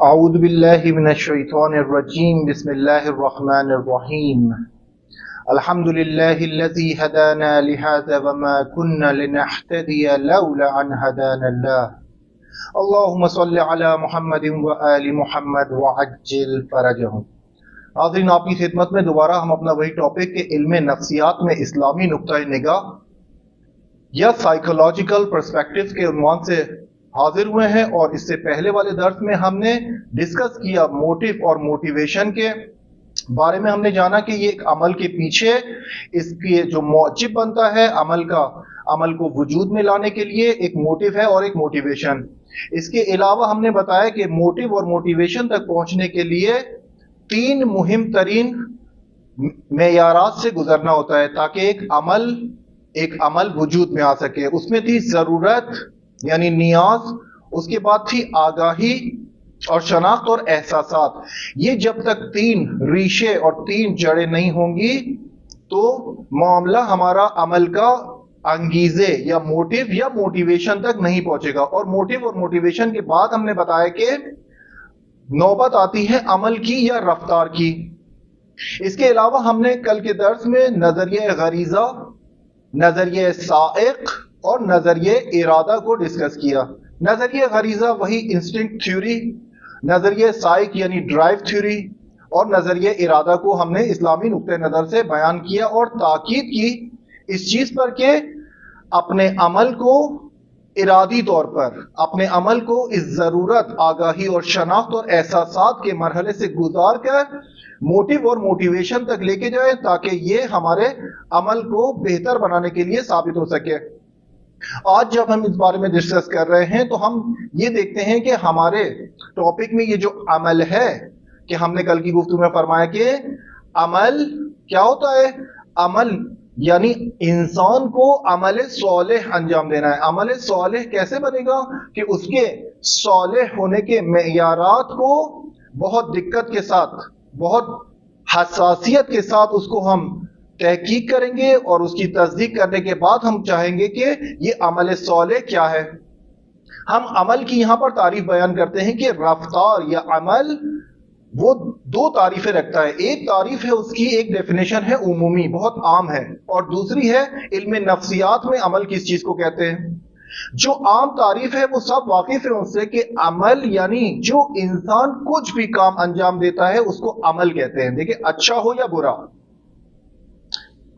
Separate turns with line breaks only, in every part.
اعوذ باللہ من الشیطان الرجیم بسم اللہ الرحمن الرحیم الحمد للہ الذی ہدانا لہذا وما كنا لنہتدی لولا ان ہدانا اللہ اللہم صل علی محمد وآل محمد وعجل فرجہم۔ حاضرین، آپ کی خدمت میں دوبارہ ہم اپنا وہی ٹاپک کہ علم نفسیات میں اسلامی نقطۂ نگاہ یا سائیکولوجیکل پرسپیکٹیو کے عنوان سے حاضر ہوئے ہیں، اور اس سے پہلے والے درس میں ہم نے ڈسکس کیا موٹیو اور موٹیویشن کے بارے میں۔ ہم نے جانا کہ یہ ایک عمل کے پیچھے اس کی جو موجب بنتا ہے عمل کو وجود میں لانے کے لیے ایک موٹیو ہے اور ایک موٹیویشن۔ اس کے علاوہ ہم نے بتایا کہ موٹیو اور موٹیویشن تک پہنچنے کے لیے تین مہم ترین معیارات سے گزرنا ہوتا ہے تاکہ ایک عمل وجود میں آ سکے۔ اس میں تھی ضرورت یعنی نیاز، اس کے بعد تھی آگاہی اور شناخت اور احساسات۔ یہ جب تک تین ریشے اور تین جڑیں نہیں ہوں گی تو معاملہ ہمارا عمل کا انگیزے یا موٹیو یا موٹیویشن تک نہیں پہنچے گا۔ اور موٹیو اور موٹیویشن کے بعد ہم نے بتایا کہ نوبت آتی ہے عمل کی یا رفتار کی۔ اس کے علاوہ ہم نے کل کے درس میں نظریہ غریزہ، نظریہ سائق اور نظریہ ارادہ کو ڈسکس کیا۔ نظریہ غریزہ وہی انسٹنکٹ تھیوری، نظریہ سائق یعنی ڈرائیو تھیوری، اور نظریہ ارادہ کو ہم نے اسلامی نقطہ نظر سے بیان کیا اور تاکید کی اس چیز پر کہ اپنے عمل کو ارادی طور پر اپنے عمل کو اس ضرورت، آگاہی اور شناخت اور احساسات کے مرحلے سے گزار کر موٹیو اور موٹیویشن تک لے کے جائیں تاکہ یہ ہمارے عمل کو بہتر بنانے کے لیے ثابت ہو سکے۔ آج جب ہم اس بارے میں ڈسکس کر رہے ہیں تو ہم یہ دیکھتے ہیں کہ ہمارے ٹاپک میں یہ جو عمل ہے کہ ہم نے کل کی گفتگو میں فرمایا کہ عمل کیا ہوتا ہے؟ عمل یعنی انسان کو عمل صالح انجام دینا ہے۔ عمل صالح کیسے بنے گا؟ کہ اس کے صالح ہونے کے معیارات کو بہت دقت کے ساتھ، بہت حساسیت کے ساتھ اس کو ہم تحقیق کریں گے، اور اس کی تصدیق کرنے کے بعد ہم چاہیں گے کہ یہ عمل صالح کیا ہے۔ ہم عمل کی یہاں پر تعریف بیان کرتے ہیں کہ رفتار یا عمل وہ دو تعریفیں رکھتا ہے۔ ایک تعریف ہے اس کی، ایک ڈیفینیشن ہے عمومی، بہت عام ہے، اور دوسری ہے علم نفسیات میں عمل کس چیز کو کہتے ہیں۔ جو عام تعریف ہے وہ سب واقف ہیں اس سے کہ عمل یعنی جو انسان کچھ بھی کام انجام دیتا ہے اس کو عمل کہتے ہیں۔ دیکھیں، اچھا ہو یا برا،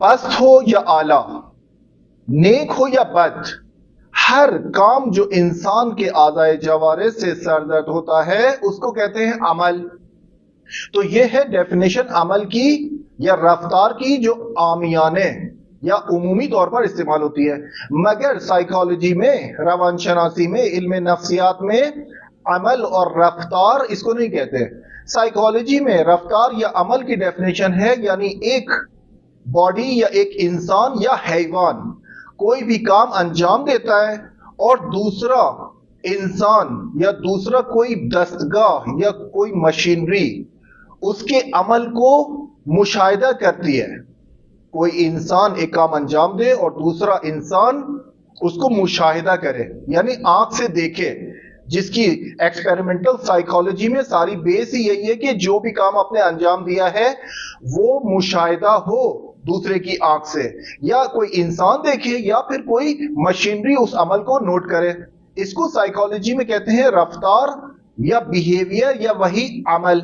پست ہو یا اعلیٰ، نیک ہو یا بد، ہر کام جو انسان کے اعضائے جوارح سے سرزد ہوتا ہے اس کو کہتے ہیں عمل۔ تو یہ ہے ڈیفینیشن عمل کی یا رفتار کی جو عامیانہ یا عمومی طور پر استعمال ہوتی ہے، مگر سائیکالوجی میں، روان شناسی میں، علم نفسیات میں عمل اور رفتار اس کو نہیں کہتے۔ سائیکالوجی میں رفتار یا عمل کی ڈیفینیشن ہے یعنی ایک باڈی یا ایک انسان یا حیوان کوئی بھی کام انجام دیتا ہے اور دوسرا انسان یا دوسرا کوئی دستگاہ یا کوئی مشینری اس کے عمل کو مشاہدہ کرتی ہے۔ کوئی انسان ایک کام انجام دے اور دوسرا انسان اس کو مشاہدہ کرے یعنی آنکھ سے دیکھے، جس کی ایکسپیریمنٹل سائیکالوجی میں ساری بیس ہی یہی ہے کہ جو بھی کام آپ نے انجام دیا ہے وہ مشاہدہ ہو دوسرے کی آنکھ سے، یا کوئی انسان دیکھے یا پھر کوئی مشینری اس عمل کو نوٹ کرے۔ اس کو سائیکالوجی میں کہتے ہیں رفتار یا بیہیویئر یا وہی عمل۔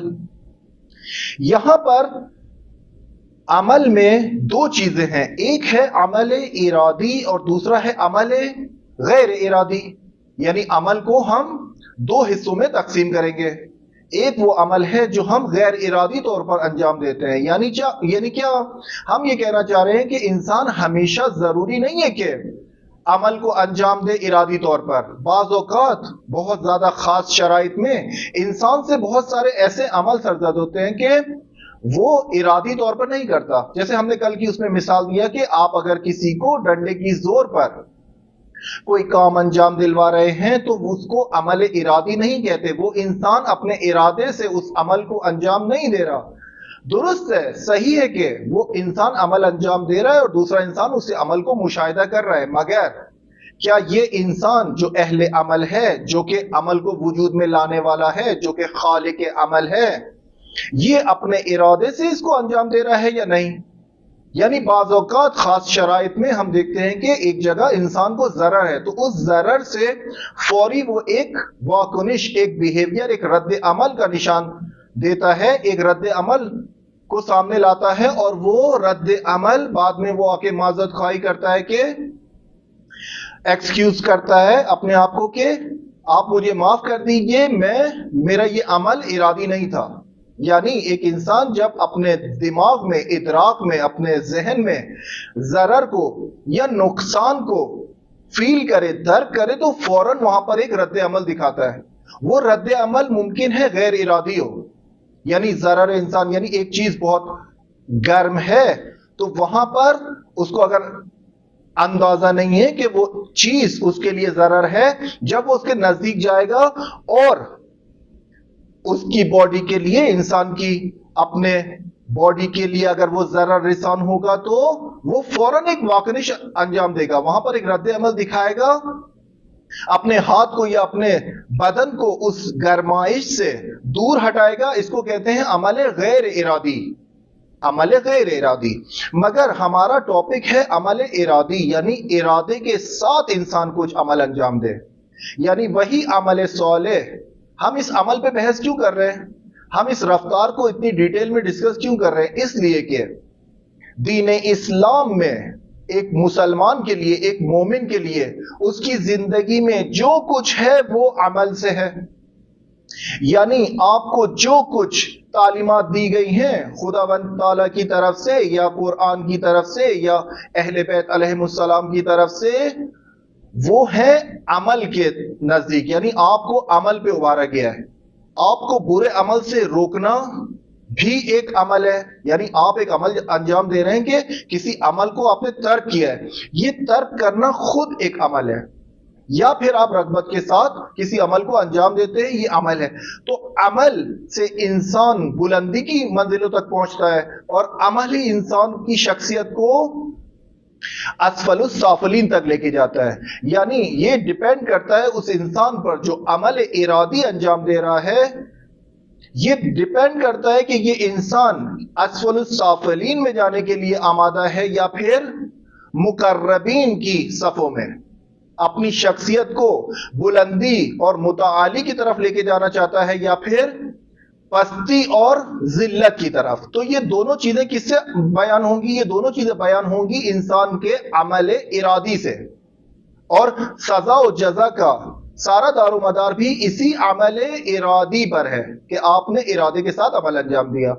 یہاں پر عمل میں دو چیزیں ہیں، ایک ہے عمل ارادی اور دوسرا ہے عمل غیر ارادی۔ یعنی عمل کو ہم دو حصوں میں تقسیم کریں گے۔ ایک وہ عمل ہے جو ہم غیر ارادی طور پر انجام دیتے ہیں، یعنی کیا ہم یہ کہنا چاہ رہے ہیں کہ انسان ہمیشہ ضروری نہیں ہے کہ عمل کو انجام دے ارادی طور پر۔ بعض اوقات بہت زیادہ خاص شرائط میں انسان سے بہت سارے ایسے عمل سرزد ہوتے ہیں کہ وہ ارادی طور پر نہیں کرتا۔ جیسے ہم نے کل کی اس میں مثال دیا کہ آپ اگر کسی کو ڈنڈے کی زور پر کوئی کام انجام دلوا رہے ہیں تو اس کو عمل ارادی نہیں کہتے، وہ انسان اپنے ارادے سے اس عمل کو انجام نہیں دے رہا۔ درست ہے، صحیح ہے کہ وہ انسان عمل انجام دے رہا ہے اور دوسرا انسان اس سے عمل کو مشاہدہ کر رہا ہے، مگر کیا یہ انسان جو اہل عمل ہے، جو کہ عمل کو وجود میں لانے والا ہے، جو کہ خالق عمل ہے، یہ اپنے ارادے سے اس کو انجام دے رہا ہے یا نہیں؟ یعنی بعض اوقات خاص شرائط میں ہم دیکھتے ہیں کہ ایک جگہ انسان کو ضرر ہے، تو اس ضرر سے فوری وہ ایک واکنش، ایک بیہیویئر، ایک رد عمل کا نشان دیتا ہے، ایک رد عمل کو سامنے لاتا ہے، اور وہ رد عمل بعد میں وہ آ کے معذرت خواہی کرتا ہے، کہ ایکسکیوز کرتا ہے اپنے آپ کو کہ آپ مجھے معاف کر دیجئے، میرا یہ عمل ارادی نہیں تھا۔ یعنی ایک انسان جب اپنے دماغ میں، ادراک میں، اپنے ذہن میں ضرر کو یا نقصان کو فیل کرے، درک کرے، تو فوراً وہاں پر ایک رد عمل دکھاتا ہے۔ وہ رد عمل ممکن ہے غیر ارادی ہو، یعنی ضرر انسان، یعنی ایک چیز بہت گرم ہے تو وہاں پر اس کو اگر اندازہ نہیں ہے کہ وہ چیز اس کے لیے ضرر ہے، جب وہ اس کے نزدیک جائے گا اور اس کی باڈی کے لیے، انسان کی اپنے باڈی کے لیے اگر وہ ضرر رسان ہوگا، تو وہ فوراً ایک واکنش انجام دے گا، وہاں پر ایک رد عمل دکھائے گا، اپنے ہاتھ کو یا اپنے بدن کو اس گرمائش سے دور ہٹائے گا۔ اس کو کہتے ہیں عمل غیر ارادی، عمل غیر ارادی۔ مگر ہمارا ٹاپک ہے عمل ارادی، یعنی ارادے کے ساتھ انسان کچھ عمل انجام دے، یعنی وہی عمل صالح۔ ہم اس عمل پہ بحث کیوں کر رہے ہیں؟ ہم اس رفتار کو اتنی ڈیٹیل میں ڈسکس کیوں کر رہے ہیں؟ اس لیے کہ دین اسلام میں ایک مسلمان کے لیے، ایک مومن کے لیے، اس کی زندگی میں جو کچھ ہے وہ عمل سے ہے۔ یعنی آپ کو جو کچھ تعلیمات دی گئی ہیں خداوند تعالیٰ کی طرف سے، یا قرآن کی طرف سے، یا اہل بیت علیہم السلام کی طرف سے، وہ ہے عمل کے نزدیک، یعنی آپ کو عمل پہ ابھارا گیا ہے۔ آپ کو برے عمل سے روکنا بھی ایک عمل ہے، یعنی آپ ایک عمل انجام دے رہے ہیں کہ کسی عمل کو آپ نے ترک کیا ہے، یہ ترک کرنا خود ایک عمل ہے، یا پھر آپ رغبت کے ساتھ کسی عمل کو انجام دیتے ہیں، یہ عمل ہے۔ تو عمل سے انسان بلندی کی منزلوں تک پہنچتا ہے، اور عمل ہی انسان کی شخصیت کو اسفل السافلین تک لے کے جاتا ہے۔ یعنی یہ ڈیپینڈ کرتا ہے اس انسان پر جو عمل ارادی انجام دے رہا ہے، یہ ڈیپینڈ کرتا ہے کہ یہ انسان اسفل السافلین میں جانے کے لیے آمادہ ہے، یا پھر مقربین کی صفوں میں اپنی شخصیت کو بلندی اور متعالی کی طرف لے کے جانا چاہتا ہے، یا پھر پستی اور ذلت کی طرف۔ تو یہ دونوں چیزیں کس سے بیان ہوں گی؟ یہ دونوں چیزیں بیان ہوں گی انسان کے عمل ارادی سے، اور سزا و جزا کا سارا دار و مدار بھی اسی عمل ارادی پر ہے کہ آپ نے ارادے کے ساتھ عمل انجام دیا۔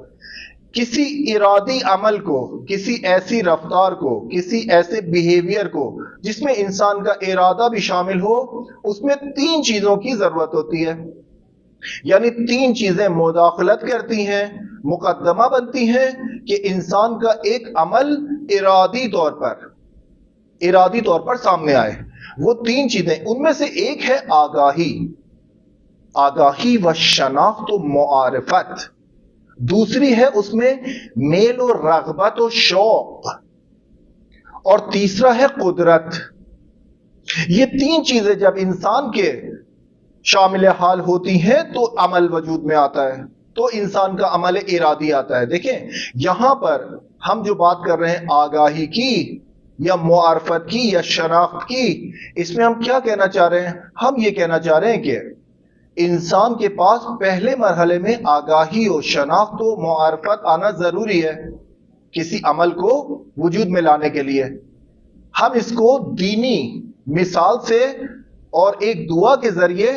کسی ارادی عمل کو، کسی ایسی رفتار کو، کسی ایسے بیہیویئر کو جس میں انسان کا ارادہ بھی شامل ہو، اس میں تین چیزوں کی ضرورت ہوتی ہے، یعنی تین چیزیں مداخلت کرتی ہیں، مقدمہ بنتی ہیں کہ انسان کا ایک عمل ارادی طور پر سامنے آئے۔ وہ تین چیزیں، ان میں سے ایک ہے آگاہی و شناخت و معرفت، دوسری ہے اس میں میل و رغبت و شوق، اور تیسرا ہے قدرت۔ یہ تین چیزیں جب انسان کے شامل حال ہوتی ہیں تو عمل وجود میں آتا ہے، تو انسان کا عمل ارادی آتا ہے۔ دیکھیں یہاں پر ہم جو بات کر رہے ہیں آگاہی کی یا معرفت کی یا شناخت کی، اس میں ہم کیا کہنا چاہ رہے ہیں؟ ہم یہ کہنا چاہ رہے ہیں کہ انسان کے پاس پہلے مرحلے میں آگاہی و شناخت و معرفت آنا ضروری ہے کسی عمل کو وجود میں لانے کے لیے۔ ہم اس کو دینی مثال سے اور ایک دعا کے ذریعے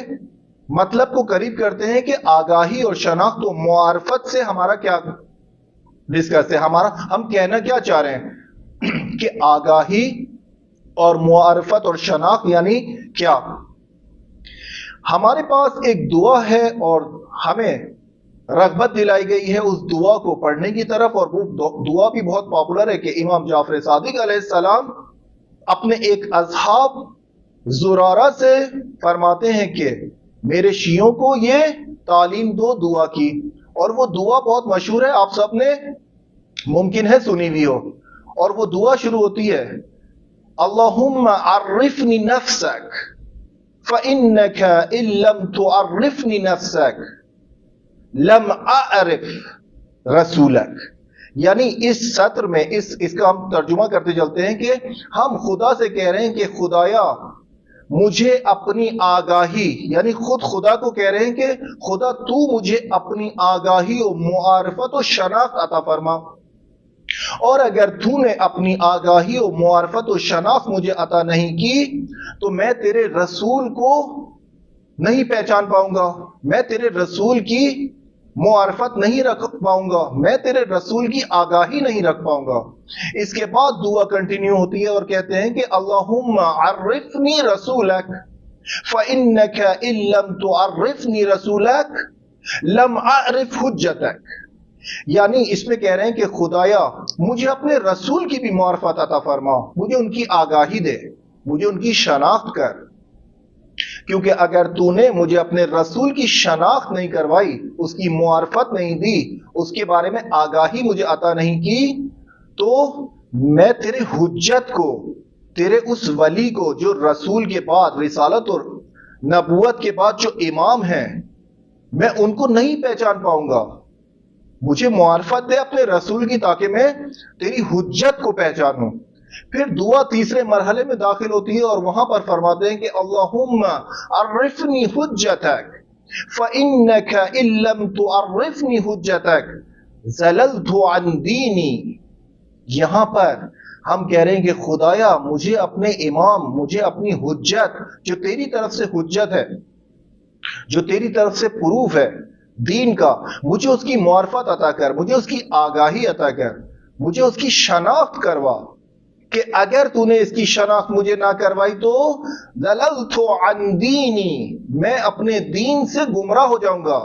مطلب کو قریب کرتے ہیں کہ آگاہی اور شناخت و معرفت سے ہمارا کیا ڈسکس ہے، ہم کہنا کیا چاہ رہے ہیں کہ آگاہی اور معرفت اور شناخت یعنی کیا۔ ہمارے پاس ایک دعا ہے اور ہمیں رغبت دلائی گئی ہے اس دعا کو پڑھنے کی طرف، اور وہ دعا بھی بہت پاپولر ہے کہ امام جعفر صادق علیہ السلام اپنے ایک اصحاب زرارہ سے فرماتے ہیں کہ میرے شیعوں کو یہ تعلیم دو دعا کی، اور وہ دعا بہت مشہور ہے، آپ سب نے ممکن ہے سنی بھی ہو، اور وہ دعا شروع ہوتی ہے اللہم عرفنی نفسک فإنک ان لم تعرفنی نفسک لم اعرف رسولک. یعنی اس سطر میں اس کا ہم ترجمہ کرتے چلتے ہیں کہ ہم خدا سے کہہ رہے ہیں کہ خدایا مجھے اپنی آگاہی، یعنی خود خدا کو کہہ رہے ہیں کہ خدا تو مجھے اپنی آگاہی و معرفت و شناخت عطا فرما، اور اگر تو نے اپنی آگاہی و معرفت و شناخت مجھے عطا نہیں کی تو میں تیرے رسول کو نہیں پہچان پاؤں گا، میں تیرے رسول کی معرفت نہیں رکھ پاؤں گا، میں تیرے رسول کی آگاہی نہیں رکھ پاؤں گا. اس کے بعد دعا کنٹینیو ہوتی ہے اور کہتے ہیں کہ اللہم عرفنی رسولک فإنک ان لم تعرفنی رسولک لم اعرف حجتک. یعنی اس میں کہہ رہے ہیں کہ خدایا مجھے اپنے رسول کی بھی معرفت عطا فرما، مجھے ان کی آگاہی دے، مجھے ان کی شناخت کر، کیونکہ اگر تو نے مجھے اپنے رسول کی شناخت نہیں کروائی، اس کی معرفت نہیں دی، اس کے بارے میں آگاہی مجھے عطا نہیں کی، تو میں تیرے حجت کو، تیرے اس ولی کو جو رسول کے بعد، رسالت اور نبوت کے بعد جو امام ہیں، میں ان کو نہیں پہچان پاؤں گا. مجھے معرفت دے اپنے رسول کی تاکہ میں تیری حجت کو پہچانوں. پھر دعا تیسرے مرحلے میں داخل ہوتی ہے اور وہاں پر فرماتے ہیں کہ اللہم عرفنی حجتک فإنک ان لم تعرفنی حجتک زللت عن دینی. یہاں پر ہم کہہ رہے ہیں کہ خدایا مجھے اپنے امام، مجھے اپنی حجت جو تیری طرف سے حجت ہے، جو تیری طرف سے پروف ہے دین کا، مجھے اس کی معرفت عطا کر، مجھے اس کی آگاہی عطا کر، مجھے اس کی شناخت کروا، کہ اگر تو نے اس کی شناخت مجھے نہ کروائی تو ضللت عن دینی، میں اپنے دین سے گمراہ ہو جاؤں گا،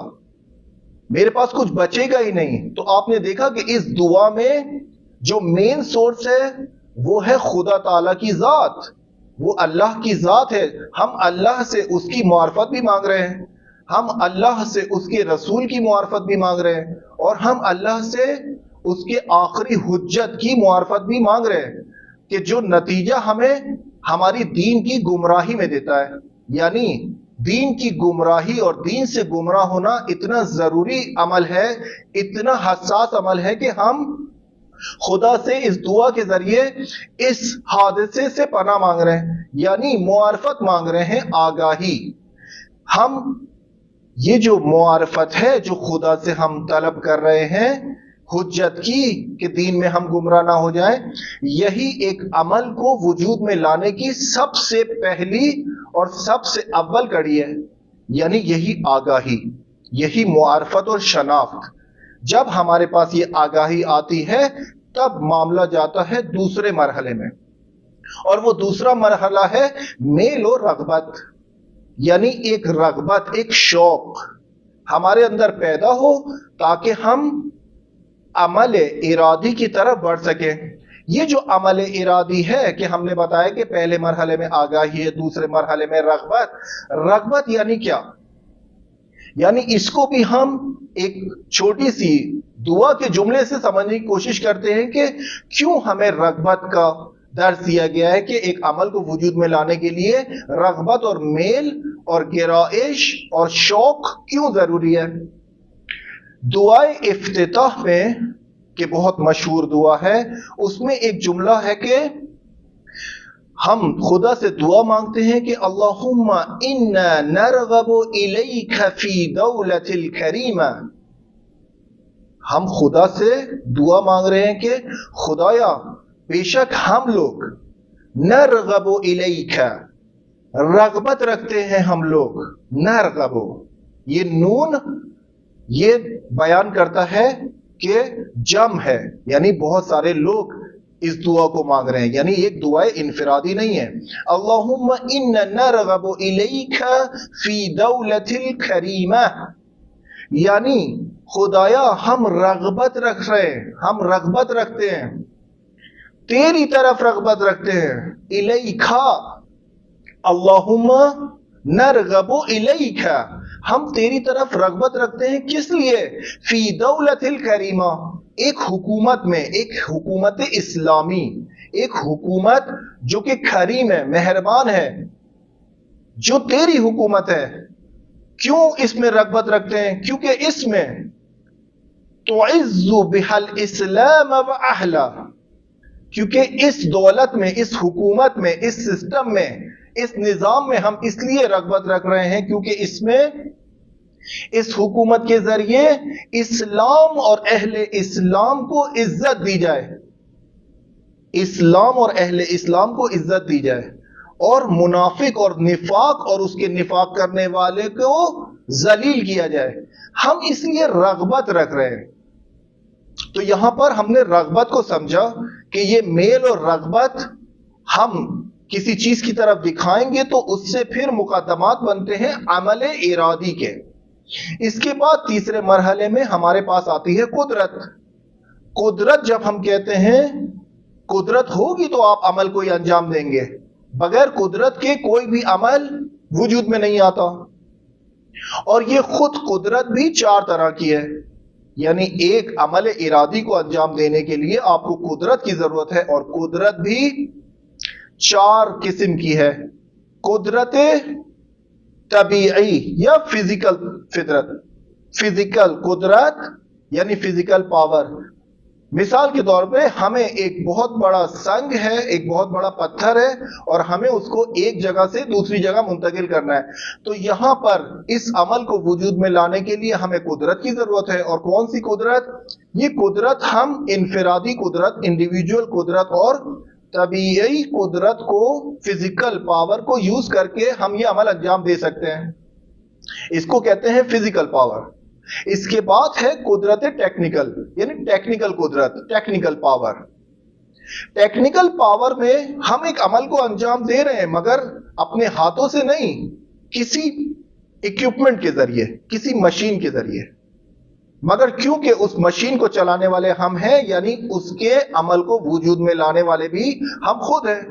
میرے پاس کچھ بچے گا ہی نہیں. تو آپ نے دیکھا کہ اس دعا میں جو مین سورس ہے وہ ہے خدا تعالیٰ کی ذات، وہ اللہ کی ذات ہے. ہم اللہ سے اس کی معرفت بھی مانگ رہے ہیں، ہم اللہ سے اس کے رسول کی معرفت بھی مانگ رہے ہیں، اور ہم اللہ سے اس کے آخری حجت کی معرفت بھی مانگ رہے ہیں، کہ جو نتیجہ ہمیں ہماری دین کی گمراہی میں دیتا ہے. یعنی دین کی گمراہی اور دین سے گمراہ ہونا اتنا ضروری عمل ہے، اتنا حساس عمل ہے کہ ہم خدا سے اس دعا کے ذریعے اس حادثے سے پناہ مانگ رہے ہیں، یعنی معرفت مانگ رہے ہیں، آگاہی. ہم یہ جو معرفت ہے جو خدا سے ہم طلب کر رہے ہیں حجت کی کہ دین میں ہم گمراہ نہ ہو جائیں، یہی ایک عمل کو وجود میں لانے کی سب سے پہلی اور سب سے اول کڑی ہے. یعنی یہی آگاہی، یہی معرفت اور شناخت. جب ہمارے پاس یہ آگاہی آتی ہے تب معاملہ جاتا ہے دوسرے مرحلے میں، اور وہ دوسرا مرحلہ ہے میل و رغبت. یعنی ایک رغبت، ایک شوق ہمارے اندر پیدا ہو تاکہ ہم عمل ارادی کی طرف بڑھ سکیں. یہ جو عمل ارادی ہے کہ ہم نے بتایا کہ پہلے مرحلے میں آگاہی ہے، دوسرے مرحلے میں رغبت. رغبت یعنی کیا؟ یعنی اس کو بھی ہم ایک چھوٹی سی دعا کے جملے سے سمجھنے کی کوشش کرتے ہیں کہ کیوں ہمیں رغبت کا درس دیا گیا ہے، کہ ایک عمل کو وجود میں لانے کے لیے رغبت اور میل اور گرائش اور شوق کیوں ضروری ہے. دعائے افتتاح میں کہ بہت مشہور دعا ہے، اس میں ایک جملہ ہے کہ ہم خدا سے دعا مانگتے ہیں کہ اللہم انا نرغب الیک فی دولت الکریمہ. ہم خدا سے دعا مانگ رہے ہیں کہ خدایا بے شک ہم لوگ نرغب الیک، رغبت رکھتے ہیں ہم لوگ. نرغب، یہ نون یہ بیان کرتا ہے کہ جم ہے، یعنی بہت سارے لوگ اس دعا کو مانگ رہے ہیں، یعنی ایک دعائے انفرادی نہیں ہے. اللہم انا نرغب الیک فی دولت الکریمہ، یعنی خدایا ہم رغبت رکھ رہے ہیں، ہم رغبت رکھتے ہیں، تیری طرف رغبت رکھتے ہیں. الیکا، اللہم نرغب الیکا، ہم تیری طرف رغبت رکھتے ہیں. کس لیے؟ فی دولت الکریمہ، ایک حکومت میں، ایک حکومت اسلامی، ایک حکومت جو کہ کریم ہے، مہربان ہے، جو تیری حکومت ہے، کیوں اس میں رغبت رکھتے ہیں؟ کیونکہ اس میں تعز بہل اسلام و اہلا، کیونکہ اس دولت میں، اس حکومت میں، اس سسٹم میں، اس نظام میں ہم اس لیے رغبت رکھ رہے ہیں کیونکہ اس میں، اس حکومت کے ذریعے اسلام اور اہل اسلام کو عزت دی جائے، اسلام اور اہل اسلام کو عزت دی جائے، اور منافق اور نفاق اور اس کے نفاق کرنے والے کو ذلیل کیا جائے۔ ہم اس لیے رغبت رکھ رہے ہیں۔ تو یہاں پر ہم نے رغبت کو سمجھا کہ یہ میل اور رغبت ہم کسی چیز کی طرف دکھائیں گے تو اس سے پھر مقدمات بنتے ہیں عمل ارادی کے۔ اس کے بعد تیسرے مرحلے میں ہمارے پاس آتی ہے قدرت۔ قدرت جب ہم کہتے ہیں قدرت ہوگی تو آپ عمل کوئی انجام دیں گے، بغیر قدرت کے کوئی بھی عمل وجود میں نہیں آتا۔ اور یہ خود قدرت بھی چار طرح کی ہے، یعنی ایک عمل ارادی کو انجام دینے کے لیے آپ کو قدرت کی ضرورت ہے، اور قدرت بھی چار قسم کی ہے: قدرت طبیعی یا فزیکل فطرت، فزیکل قدرت یعنی فزیکل پاور۔ مثال کے طور پہ ہمیں ایک بہت بڑا سنگ ہے، ایک بہت بڑا پتھر ہے، اور ہمیں اس کو ایک جگہ سے دوسری جگہ منتقل کرنا ہے، تو یہاں پر اس عمل کو وجود میں لانے کے لیے ہمیں قدرت کی ضرورت ہے۔ اور کون سی قدرت؟ یہ قدرت ہم انفرادی قدرت، انڈیویجول قدرت، اور طبیعی قدرت کو، فزیکل پاور کو یوز کر کے ہم یہ عمل انجام دے سکتے ہیں، اس کو کہتے ہیں فزیکل پاور۔ اس کے بعد ہے قدرت ٹیکنیکل، یعنی ٹیکنیکل قدرت، ٹیکنیکل پاور۔ ٹیکنیکل پاور میں ہم ایک عمل کو انجام دے رہے ہیں مگر اپنے ہاتھوں سے نہیں، کسی اکوپمنٹ کے ذریعے، کسی مشین کے ذریعے، مگر کیونکہ اس مشین کو چلانے والے ہم ہیں، یعنی اس کے عمل کو وجود میں لانے والے بھی ہم خود ہیں۔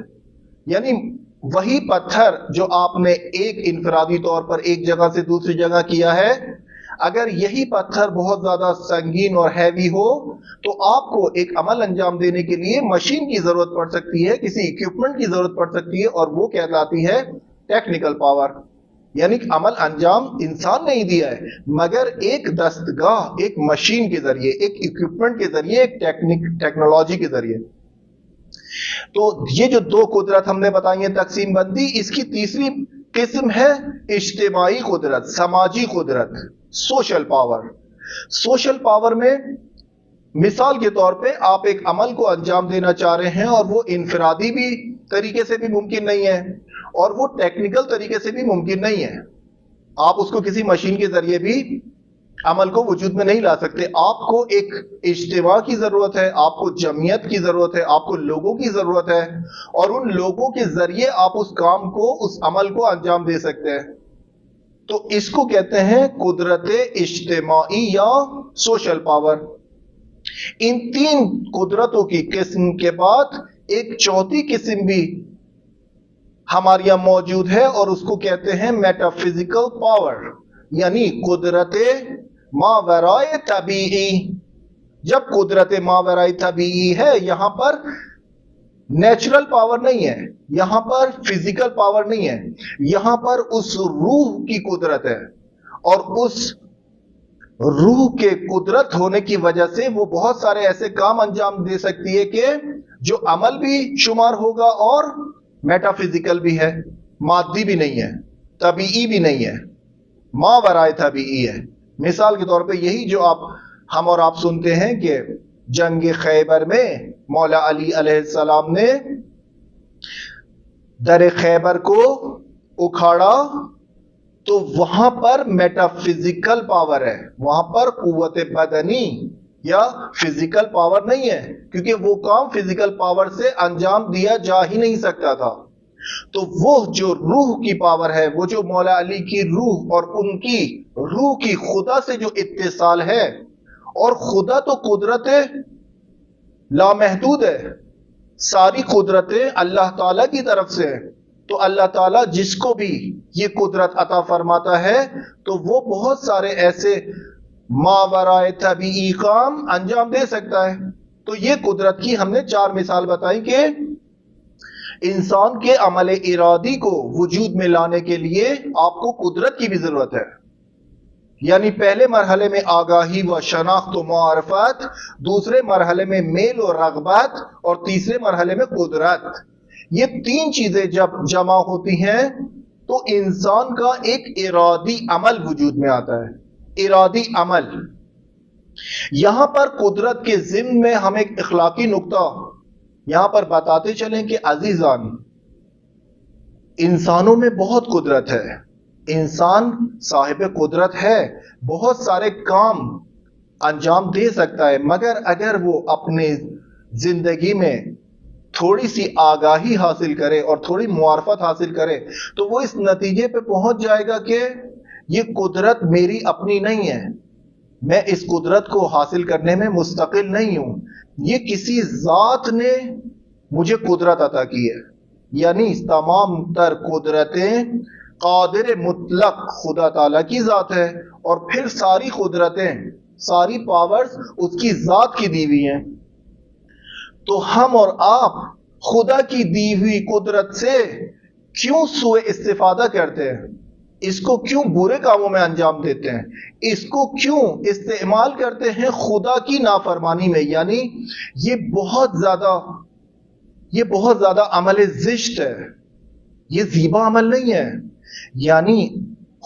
یعنی وہی پتھر جو آپ نے ایک انفرادی طور پر ایک جگہ سے دوسری جگہ کیا ہے، اگر یہی پتھر بہت زیادہ سنگین اور ہیوی ہو تو آپ کو ایک عمل انجام دینے کے لیے مشین کی ضرورت پڑ سکتی ہے، کسی اکوپمنٹ کی ضرورت پڑ سکتی ہے، اور وہ کہلاتی ہے ٹیکنیکل پاور۔ یعنی عمل انجام انسان نہیں دیا ہے مگر ایک دستگاہ، ایک مشین کے ذریعے، ایک اکوپمنٹ کے ذریعے، ایک ٹیکنالوجی کے ذریعے۔ تو یہ جو دو قدرت ہم نے بتائی ہیں تقسیم بندی، اس کی تیسری قسم ہے اجتماعی قدرت، سماجی قدرت، سوشل پاور۔ سوشل پاور میں مثال کے طور پہ آپ ایک عمل کو انجام دینا چاہ رہے ہیں، اور وہ انفرادی بھی طریقے سے بھی ممکن نہیں ہے، اور وہ ٹیکنیکل طریقے سے بھی ممکن نہیں ہے۔ آپ اس کو کسی مشین کے ذریعے بھی عمل کو وجود میں نہیں لا سکتے۔ آپ کو ایک اجتماع کی ضرورت ہے، آپ کو جمعیت کی ضرورت ہے، آپ کو لوگوں کی ضرورت ہے، اور ان لوگوں کے ذریعے آپ اس کام کو، اس عمل کو انجام دے سکتے ہیں۔ تو اس کو کہتے ہیں قدرت اجتماعی یا سوشل پاور۔ ان تین قدرتوں کی قسم کے بعد ایک چوتھی قسم بھی ہمارے یہاں موجود ہے، اور اس کو کہتے ہیں میٹا فزیکل پاور، یعنی قدرت ماورائے طبیعی۔ جب قدرت ماورائے طبیعی ہے، یہاں پر نیچرل پاور نہیں ہے، یہاں پر فزیکل پاور نہیں ہے، یہاں پر اس روح کی قدرت ہے، اور اس روح کے قدرت ہونے کی وجہ سے وہ بہت سارے ایسے کام انجام دے سکتی ہے کہ جو عمل بھی شمار ہوگا اور میٹا فزیکل بھی ہے، مادی بھی نہیں ہے، طبیعی بھی نہیں ہے، ماورائے طبیعی ہے۔ مثال کے طور پہ یہی جو ہم اور آپ سنتے ہیں کہ جنگ خیبر میں مولا علی علیہ السلام نے در خیبر کو اکھاڑا، تو وہاں پر میٹا فزیکل پاور ہے، وہاں پر قوت بدنی یا فزیکل پاور نہیں ہے، کیونکہ وہ کام فزیکل پاور سے انجام دیا جا ہی نہیں سکتا تھا۔ تو وہ جو روح کی پاور ہے، وہ جو مولا علی کی روح اور ان کی روح کی خدا سے جو اتصال ہے، اور خدا تو قدرت لامحدود ہے، ساری قدرتیں اللہ تعالیٰ کی طرف سے ہے، تو اللہ تعالیٰ جس کو بھی یہ قدرت عطا فرماتا ہے تو وہ بہت سارے ایسے ماورائے طبیعی کام انجام دے سکتا ہے۔ تو یہ قدرت کی ہم نے 4 مثال بتائی کہ انسان کے عمل ارادی کو وجود میں لانے کے لیے آپ کو قدرت کی بھی ضرورت ہے۔ یعنی پہلے مرحلے میں آگاہی و شناخت و معرفت، دوسرے مرحلے میں میل و رغبت، اور تیسرے مرحلے میں قدرت۔ یہ 3 چیزیں جب جمع ہوتی ہیں تو انسان کا ایک ارادی عمل وجود میں آتا ہے۔ ارادی عمل۔ یہاں پر قدرت کے ضمن میں ہم ایک اخلاقی نقطہ یہاں پر بتاتے چلیں کہ عزیزان، انسانوں میں بہت قدرت ہے، انسان صاحب قدرت ہے، بہت سارے کام انجام دے سکتا ہے، مگر اگر وہ اپنے زندگی میں تھوڑی سی آگاہی حاصل کرے اور تھوڑی معرفت حاصل کرے تو وہ اس نتیجے پہ پہنچ جائے گا کہ یہ قدرت میری اپنی نہیں ہے، میں اس قدرت کو حاصل کرنے میں مستقل نہیں ہوں، یہ کسی ذات نے مجھے قدرت عطا کی ہے۔ یعنی تمام تر قدرتیں قادر مطلق خدا تعالیٰ کی ذات ہے، اور پھر ساری قدرتیں، ساری پاورز اس کی ذات کی دی ہوئی ہیں۔ تو ہم اور آپ خدا کی دی ہوئی قدرت سے کیوں سوء استفادہ کرتے ہیں؟ اس کو کیوں برے کاموں میں انجام دیتے ہیں؟ اس کو کیوں استعمال کرتے ہیں خدا کی نافرمانی میں؟ یعنی یہ بہت زیادہ عمل زشت ہے، یہ زیبا عمل نہیں ہے۔ یعنی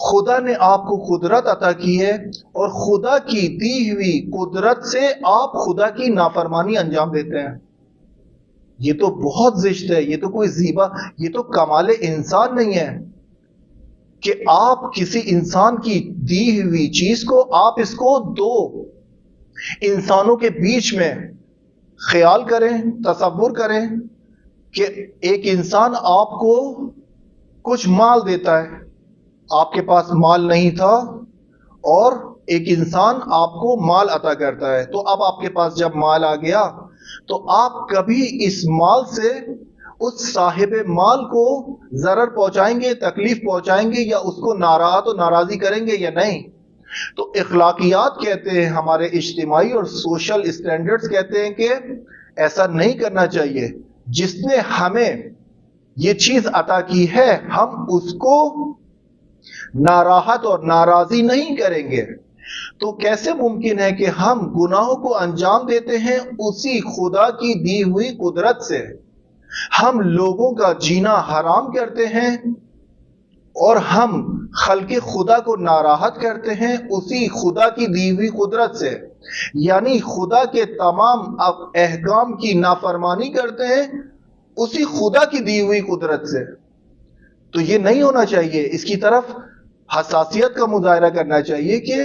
خدا نے آپ کو قدرت عطا کی ہے اور خدا کی دی ہوئی قدرت سے آپ خدا کی نافرمانی انجام دیتے ہیں، یہ تو بہت زشت ہے، یہ تو کوئی زیبا، یہ تو کمال انسان نہیں ہے کہ آپ کسی انسان کی دی ہوئی چیز کو آپ اس کو 2 انسانوں کے بیچ میں خیال کریں، تصور کریں کہ ایک انسان آپ کو کچھ مال دیتا ہے، آپ کے پاس مال نہیں تھا اور ایک انسان آپ کو مال عطا کرتا ہے، تو اب آپ کے پاس جب مال آ گیا تو آپ کبھی اس مال سے اس صاحب مال کو ضرر پہنچائیں گے، تکلیف پہنچائیں گے، یا اس کو ناراحت و ناراضی کریں گے یا نہیں؟ تو اخلاقیات کہتے ہیں، ہمارے اجتماعی اور سوشل اسٹینڈرڈز کہتے ہیں کہ ایسا نہیں کرنا چاہیے۔ جس نے ہمیں یہ چیز عطا کی ہے ہم اس کو ناراحت اور ناراضی نہیں کریں گے۔ تو کیسے ممکن ہے کہ ہم گناہوں کو انجام دیتے ہیں اسی خدا کی دی ہوئی قدرت سے؟ ہم لوگوں کا جینا حرام کرتے ہیں اور ہم خلق خدا کو ناراحت کرتے ہیں اسی خدا کی دی ہوئی قدرت سے، یعنی خدا کے تمام احکام کی نافرمانی کرتے ہیں اسی خدا کی دی ہوئی قدرت سے۔ تو یہ نہیں ہونا چاہیے، اس کی طرف حساسیت کا مظاہرہ کرنا چاہیے کہ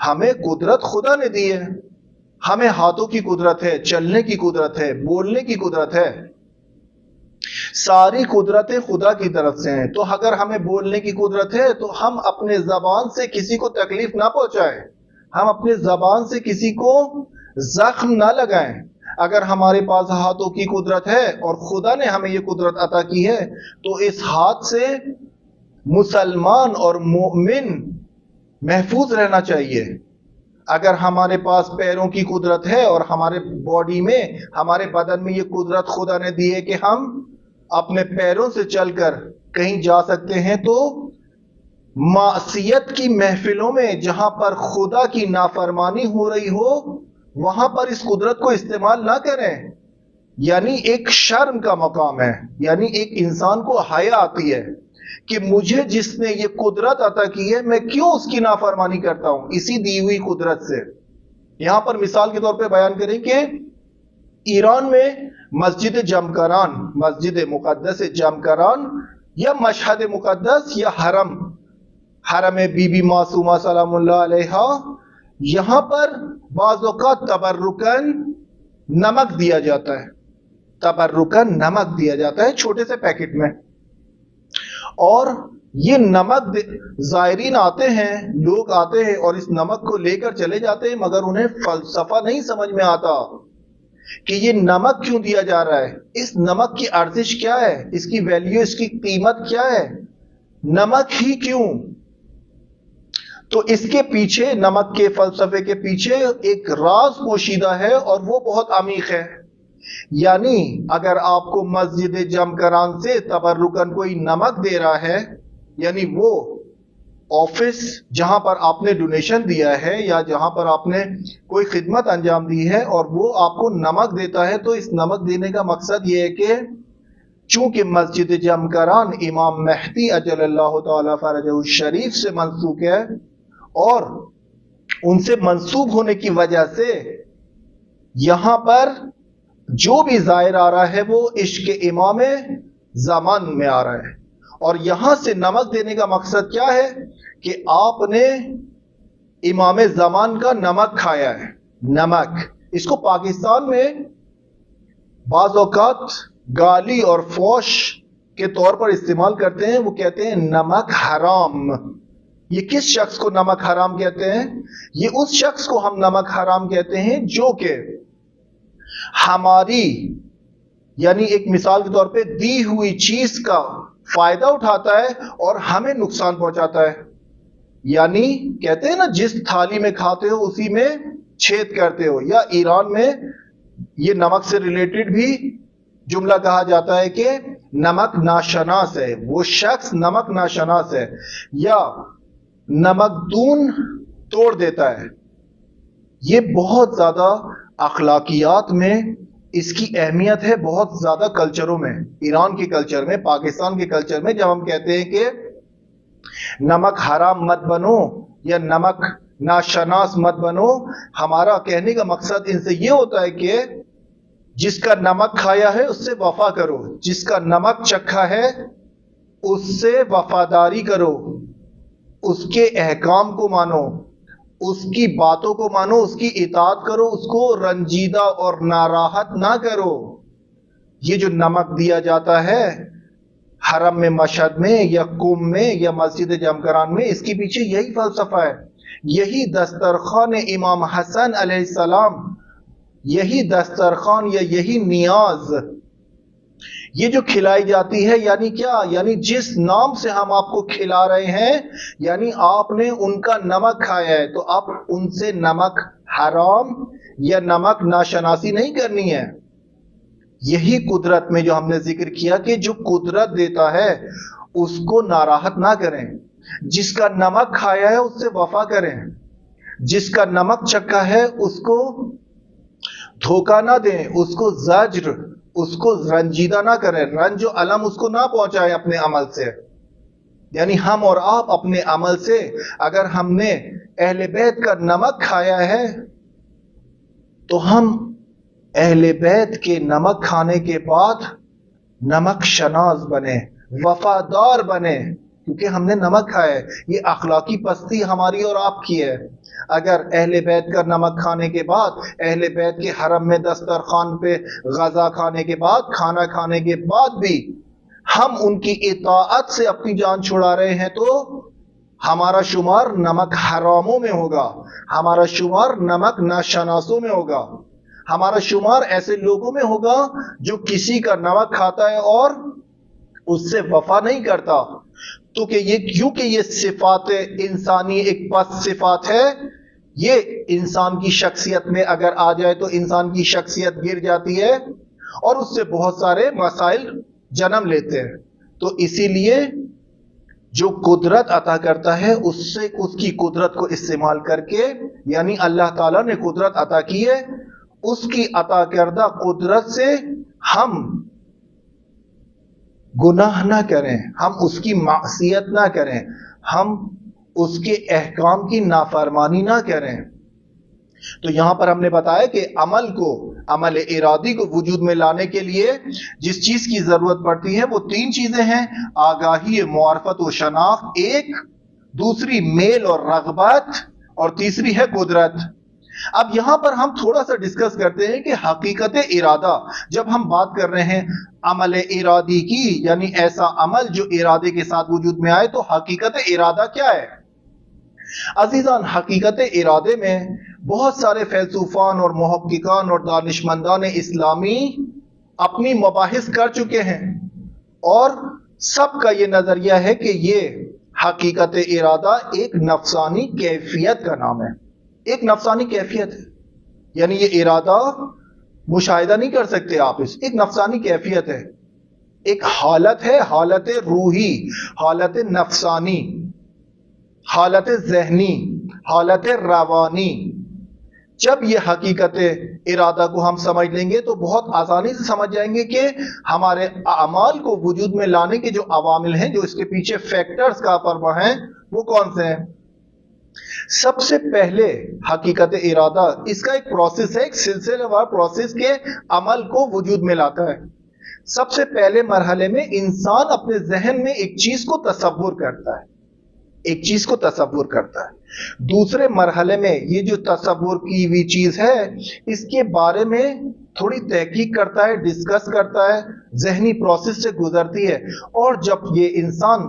ہمیں قدرت خدا نے دی ہے، ہمیں ہاتھوں کی قدرت ہے، چلنے کی قدرت ہے، بولنے کی قدرت ہے، ساری قدرتیں خدا کی طرف سے ہیں۔ تو اگر ہمیں بولنے کی قدرت ہے تو ہم اپنے زبان سے کسی کو تکلیف نہ پہنچائیں، ہم اپنے زبان سے کسی کو زخم نہ لگائیں۔ اگر ہمارے پاس ہاتھوں کی قدرت ہے اور خدا نے ہمیں یہ قدرت عطا کی ہے تو اس ہاتھ سے مسلمان اور مومن محفوظ رہنا چاہیے۔ اگر ہمارے پاس پیروں کی قدرت ہے اور ہمارے باڈی میں، ہمارے بدن میں یہ قدرت خدا نے دی ہے کہ ہم اپنے پیروں سے چل کر کہیں جا سکتے ہیں، تو معصیت کی محفلوں میں جہاں پر خدا کی نافرمانی ہو رہی ہو وہاں پر اس قدرت کو استعمال نہ کریں۔ یعنی ایک شرم کا مقام ہے، یعنی ایک انسان کو حیا آتی ہے کہ مجھے جس نے یہ قدرت عطا کی ہے میں کیوں اس کی نافرمانی کرتا ہوں اسی دی ہوئی قدرت سے۔ یہاں پر مثال کے طور پہ بیان کریں کہ ایران میں مسجد جمکران، مسجد مقدس جمکران یا مشہد مقدس یا حرم بی بی معصومہ سلام اللہ علیہا، یہاں پر بعض اوقات تبرکن نمک دیا جاتا ہے، تبرکن نمک دیا جاتا ہے چھوٹے سے پیکٹ میں، اور یہ نمک زائرین آتے ہیں، لوگ آتے ہیں اور اس نمک کو لے کر چلے جاتے ہیں، مگر انہیں فلسفہ نہیں سمجھ میں آتا کہ یہ نمک کیوں دیا جا رہا ہے، اس نمک کی ارزش کیا ہے، اس کی ویلیو، اس کی قیمت کیا ہے، نمک ہی کیوں؟ تو اس کے پیچھے، نمک کے فلسفے کے پیچھے ایک راز پوشیدہ ہے اور وہ بہت عمیق ہے. یعنی اگر آپ کو مسجد جمکران سے تبرکن کوئی نمک دے رہا ہے، یعنی وہ آفس جہاں پر آپ نے ڈونیشن دیا ہے یا جہاں پر آپ نے کوئی خدمت انجام دی ہے اور وہ آپ کو نمک دیتا ہے، تو اس نمک دینے کا مقصد یہ ہے کہ چونکہ مسجد جمکران امام مہدی اجل اللہ تعالی فرجہ الشریف سے منسوب ہے، اور ان سے منسوب ہونے کی وجہ سے یہاں پر جو بھی زائر آ رہا ہے وہ عشق امام زمان میں آ رہا ہے. اور یہاں سے نمک دینے کا مقصد کیا ہے کہ آپ نے امام زمان کا نمک کھایا ہے. نمک اس کو پاکستان میں بعض اوقات گالی اور فوش کے طور پر استعمال کرتے ہیں. وہ کہتے ہیں نمک حرام. یہ کس شخص کو نمک حرام کہتے ہیں؟ یہ اس شخص کو ہم نمک حرام کہتے ہیں جو کہ ہماری، یعنی ایک مثال کے طور پہ دی ہوئی چیز کا فائدہ اٹھاتا ہے اور ہمیں نقصان پہنچاتا ہے. یعنی کہتے ہیں نا، جس تھالی میں کھاتے ہو اسی میں چھید کرتے ہو. یا ایران میں یہ نمک سے ریلیٹڈ بھی جملہ کہا جاتا ہے کہ نمک ناشناس ہے، وہ شخص نمک ناشناس ہے، یا نمک دون توڑ دیتا ہے. یہ بہت زیادہ اخلاقیات میں اس کی اہمیت ہے، بہت زیادہ کلچروں میں، ایران کے کلچر میں، پاکستان کے کلچر میں. جب ہم کہتے ہیں کہ نمک حرام مت بنو یا نمک ناشناس مت بنو، ہمارا کہنے کا مقصد ان سے یہ ہوتا ہے کہ جس کا نمک کھایا ہے اس سے وفا کرو، جس کا نمک چکھا ہے اس سے وفاداری کرو، اس کے احکام کو مانو، اس کی باتوں کو مانو، اس کی اطاعت کرو، اس کو رنجیدہ اور ناراحت نہ کرو. یہ جو نمک دیا جاتا ہے حرم میں، مشہد میں یا قم میں یا مسجد جمکران میں، اس کے پیچھے یہی فلسفہ ہے. یہی دسترخوان امام حسن علیہ السلام، یہی دسترخوان یا یہی نیاز یہ جو کھلائی جاتی ہے، یعنی کیا؟ یعنی جس نام سے ہم آپ کو کھلا رہے ہیں، یعنی آپ نے ان کا نمک کھایا ہے، تو آپ ان سے نمک حرام یا نمک ناشناسی نہیں کرنی ہے. یہی قدرت میں جو ہم نے ذکر کیا کہ جو قدرت دیتا ہے اس کو ناراحت نہ کریں، جس کا نمک کھایا ہے اس سے وفا کریں، جس کا نمک چکھا ہے اس کو دھوکہ نہ دیں، اس کو زجر، اس کو رنجیدہ نہ کریں، رنج و الم اس کو نہ پہنچائے اپنے عمل سے. یعنی ہم اور آپ اپنے عمل سے، اگر ہم نے اہل بیت کا نمک کھایا ہے تو ہم اہل بیت کے نمک کھانے کے بعد نمک شناس بنے، وفادار بنے، کیونکہ ہم نے نمک کھایا ہے. یہ اخلاقی پستی ہماری اور آپ کی ہے. اگر اہل بیت کا نمک کھانے کے بعد، اہل بیت کے حرم میں دسترخوان پہ غذا کھانے کے بعد، کھانا کھانے کے بعد بھی ہم ان کی اطاعت سے اپنی جان چھڑا رہے ہیں، تو ہمارا شمار نمک حراموں میں ہوگا، ہمارا شمار نمک ناشناسوں میں ہوگا، ہمارا شمار ایسے لوگوں میں ہوگا جو کسی کا نمک کھاتا ہے اور اس سے وفا نہیں کرتا. تو کہ یہ کیونکہ یہ صفات انسانی ایک پس صفات ہے، یہ انسان کی شخصیت میں اگر آ جائے تو انسان کی شخصیت گر جاتی ہے اور اس سے بہت سارے مسائل جنم لیتے ہیں. تو اسی لیے جو قدرت عطا کرتا ہے اس سے، اس کی قدرت کو استعمال کر کے، یعنی اللہ تعالیٰ نے قدرت عطا کی ہے، اس کی عطا کردہ قدرت سے ہم گناہ نہ کریں، ہم اس کی معصیت نہ کریں، ہم اس کے احکام کی نافرمانی نہ کریں. تو یہاں پر ہم نے بتایا کہ عمل کو، عمل ارادی کو وجود میں لانے کے لیے جس چیز کی ضرورت پڑتی ہے وہ تین چیزیں ہیں: آگاہی، معرفت و شناخت ایک، دوسری میل اور رغبت، اور تیسری ہے قدرت. اب یہاں پر ہم تھوڑا سا ڈسکس کرتے ہیں کہ حقیقت ارادہ، جب ہم بات کر رہے ہیں عمل ارادی کی، یعنی ایسا عمل جو ارادے کے ساتھ وجود میں آئے، تو حقیقت ارادہ کیا ہے؟ عزیزان، حقیقت ارادے میں بہت سارے فیلسوفان اور محققان اور دانشمندان اسلامی اپنی مباحث کر چکے ہیں، اور سب کا یہ نظریہ ہے کہ یہ حقیقت ارادہ ایک نفسانی کیفیت کا نام ہے، ایک نفسانی کیفیت ہے، یعنی یہ ارادہ مشاہدہ نہیں کر سکتے آپ، اس ایک نفسانی کیفیت ہے، ایک حالت ہے، حالت روحی، حالت نفسانی، حالت ذہنی، حالت روانی۔ جب یہ حقیقت ارادہ کو ہم سمجھ لیں گے تو بہت آسانی سے سمجھ جائیں گے کہ ہمارے اعمال کو وجود میں لانے کے جو عوامل ہیں، جو اس کے پیچھے فیکٹرز کا پروا ہیں، وہ کون سے ہیں۔ سب سے پہلے حقیقت ارادہ اس کا ایک پروسیس ہے، ایک سلسلہ وار پروسیس کے عمل کو وجود میں لاتا ہے۔ سب سے پہلے مرحلے میں انسان اپنے ذہن میں ایک چیز کو تصور کرتا ہے، ایک چیز کو تصور کرتا ہے۔ دوسرے مرحلے میں یہ جو تصور کی ہوئی چیز ہے، اس کے بارے میں تھوڑی تحقیق کرتا ہے، ڈسکس کرتا ہے، ذہنی پروسیس سے گزرتی ہے، اور جب یہ انسان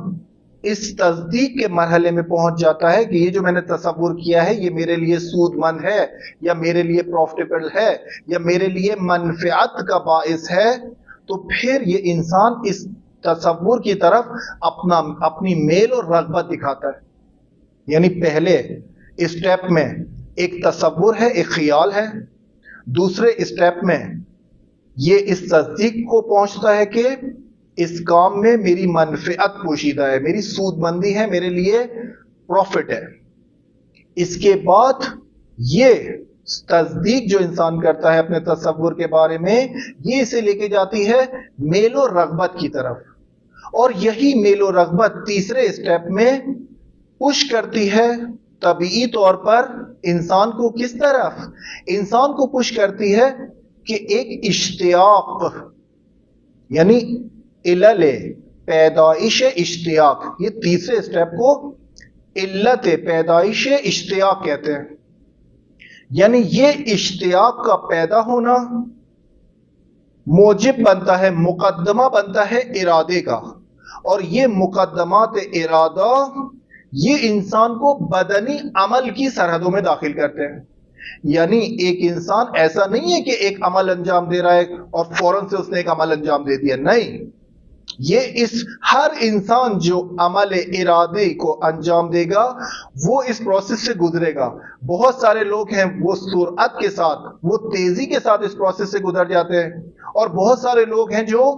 اس تصدیق کے مرحلے میں پہنچ جاتا ہے کہ یہ جو میں نے تصور کیا ہے یہ میرے لیے سود مند ہے، یا میرے لیے پروفٹیبل ہے، یا میرے لیے منفعت کا باعث ہے، تو پھر یہ انسان اس تصور کی طرف اپنی میل اور رغبت دکھاتا ہے۔ یعنی پہلے اسٹیپ میں ایک تصور ہے، ایک خیال ہے، دوسرے اسٹیپ میں یہ اس تصدیق کو پہنچتا ہے کہ اس کام میں میری منفعت پوشیدہ ہے، میری سود مندی ہے، میرے لیے پروفٹ ہے۔ اس کے بعد یہ تصدیق جو انسان کرتا ہے اپنے تصور کے بارے میں، یہ اسے لے کے جاتی ہے میل و رغبت کی طرف، اور یہی میل و رغبت تیسرے اسٹیپ میں پش کرتی ہے طبیعی طور پر انسان کو کس طرف؟ انسان کو پش کرتی ہے کہ ایک اشتیاق، یعنی علل پیدائش اشتیاق، یہ تیسرے اسٹیپ کو علت پیدائش اشتیاق کہتے ہیں۔ یعنی یہ اشتیاق کا پیدا ہونا موجب بنتا ہے، مقدمہ بنتا ہے ارادے کا، اور یہ مقدمات ارادہ یہ انسان کو بدنی عمل کی سرحدوں میں داخل کرتے ہیں۔ یعنی ایک انسان ایسا نہیں ہے کہ ایک عمل انجام دے رہا ہے اور فوراً سے اس نے ایک عمل انجام دے دیا، نہیں، یہ ہر انسان جو عمل ارادے کو انجام دے گا وہ اس پروسیس سے گزرے گا۔ بہت سارے لوگ ہیں وہ سرعت کے ساتھ، وہ تیزی کے ساتھ اس پروسیس سے گزر جاتے ہیں، اور بہت سارے لوگ ہیں جو